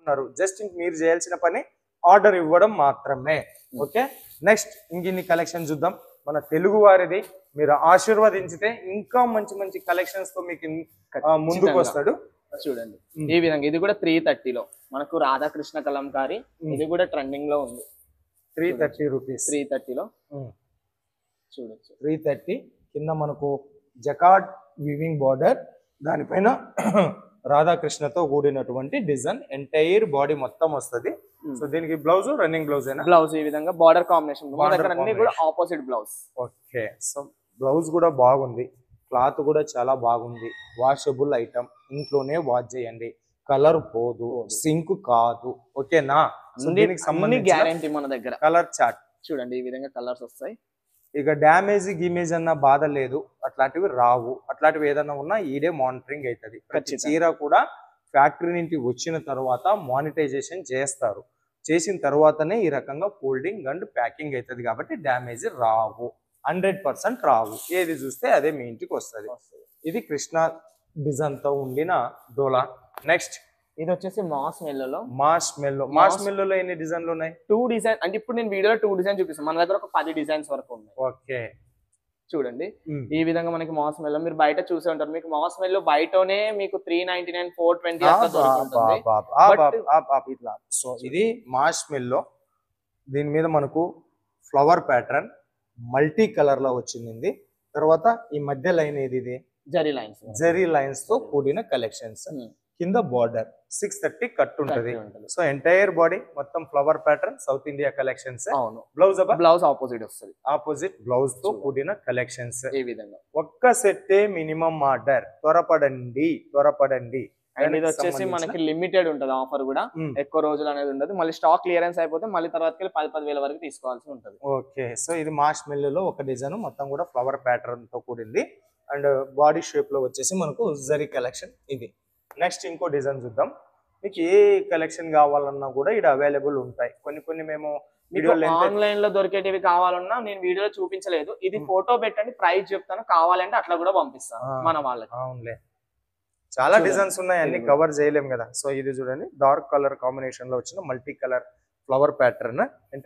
ఉన్నారు. జస్ట్ మీరు చేయాల్సిన పని ఆర్డర్ ఇవ్వడం మాత్రమే. ఓకే, నెక్స్ట్ ఇంకిన్ని కలెక్షన్ చూద్దాం. మన తెలుగు వారిది మీరు ఆశీర్వదించితే ఇంకా మంచి మంచి కలెక్షన్స్ తో మీకు ముందుకు వస్తాడు. చూడండి ఈ విధంగా ఇది కూడా 330లో మనకు రాధాకృష్ణ కలంకారీ. ఇది కూడా ట్రెండింగ్ లో ఉంది. 330 రూపీస్. 330లో చూడొచ్చు. 330 కింద మనకు జకార్డ్ వివింగ్ బార్డర్, దానిపైన రాధాకృష్ణతో కూడినటువంటి డిజైన్, ఎంటైర్ బాడీ మొత్తం వస్తుంది. సో దీనికి బ్లౌజ్ రన్నింగ్ బ్లౌజ్ బ్లౌజ్ ఈ విధంగా బార్డర్ కాంబినేషన్ అన్ని కూడా opposite blouse. Okay, so blouse కూడా బాగుంది, క్లాత్ కూడా చాలా బాగుంది. వాషబుల్ ఐటమ్, ఇంట్లోనే వాష్ చేయండి, కలర్ పోదు, సింక్ కాదు. ఓకేనా? సో దీనికి సంబంధించి గ్యారెంటీ మన దగ్గర. కలర్ చార్ట్ చూడండి ఈ విధంగా కలర్స్ వస్తాయి. ఇక డ్యామేజ్ గిమేజ్ అన్న బాధ లేదు, అట్లాంటివి రావు. అట్లాంటివి ఏదన్నా ఉన్నా ఈడే మానిటరింగ్ అవుతుంది. ప్రతి చీర కూడా ఫ్యాక్టరీ నుంచి వచ్చిన తర్వాత మానిటైజేషన్ చేస్తారు. చేసిన తర్వాతనే ఈ రకంగా ఫోల్డింగ్ అండ్ ప్యాకింగ్ అవుతుంది. కాబట్టి డ్యామేజ్ రావు, 100% రావు. ఏది చూస్తే అదే మీ ఇంటికి వస్తుంది. ఇది కృష్ణ డిజైన్ తో ఉండిన డోలా. నెక్స్ట్ ఇది వచ్చేసి మాస్ మెల్లోలో. మాస్ మెల్లోలో ఎన్ని డిజైన్లు ఉన్నాయి? 2 డిజైన్. అంటే ఇప్పుడు నేను వీడియోలో 2 డిజైన్ చూపిస్తాను. మన దగ్గర ఒక 10 డిజైన్స్ వరకు ఉన్నాయి. ఓకే, చూడండి ఈ విధంగా మనకి మాస్ మెల్లో మీరు బయట చూసే ఉంటారు. మీకు మాస్ మెల్లో బయటనే మీకు 399 420 అట్లా దొరుకుతుంది. సో ఇది మాస్ మెల్లో. దీని మీద మనకు ఫ్లవర్ ప్యాటర్న్ మల్టీ కలర్ లో వచ్చింది. తర్వాత ఈ మధ్య లైన్ ఏది? ఇది జరీ లైన్స్ తో కూడిన కలెక్షన్స్. కింద బార్డర్ 630 కట్ ఉంటది. సో ఎంటైర్ బాడీ మొత్తం flower pattern, south India collections. Blouse opposite వస్తుంది. ఆపోజిట్ బ్లౌజ్ తో కూడిన కలెక్షన్స్. ఈ విధంగా ఒక్క సెట్టే మినిమం ఆర్డర్. త్వరపడండి. అండ్ ఇది వచ్చేసి మనకి లిమిటెడ్ ఉంటది ఆఫర్ కూడా, ఎక్కువ రోజులు అనేది ఉండదు. మళ్ళీ స్టాక్ క్లియరెన్స్ అయిపోతే మళ్ళీ తర్వాత 10,000 వరకు తీసుకోవాల్సి ఉంటది. ఓకే, సో ఇది మాస్ మెల్లులో ఒక డిజైన్ మొత్తం కూడా ఫ్లవర్ ప్యాటర్న్ తో కూడింది. అండ్ బాడీ షేప్ లో వచ్చేసి మనకు జరీ కలెక్షన్ ఇది. నెక్స్ట్ ఇంకో డిజైన్ చూద్దాం. మీకు ఏ కలెక్షన్ కావాలన్నా కూడా ఇక్కడ అవైలబుల్ ఉంటాయి. కొన్ని మేము ఆన్లైన్ లో దొరికేటివి కావాలన్నా నేను వీడియోలో చూపించలేదు. ఇది ఫోటో పెట్టండి, ప్రైస్ చెప్తాను, కావాలంటే అట్లా కూడా పంపిస్తాను మన వాళ్ళకి. అవునులే, చాలా డిజైన్స్ ఉన్నాయి, అన్ని కవర్ చేయలేం కదా. సో ఇది చూడండి, డార్క్ కలర్ కాంబినేషన్ లో వచ్చిన మల్టీ కలర్ ఫ్లవర్ ప్యాటర్న్.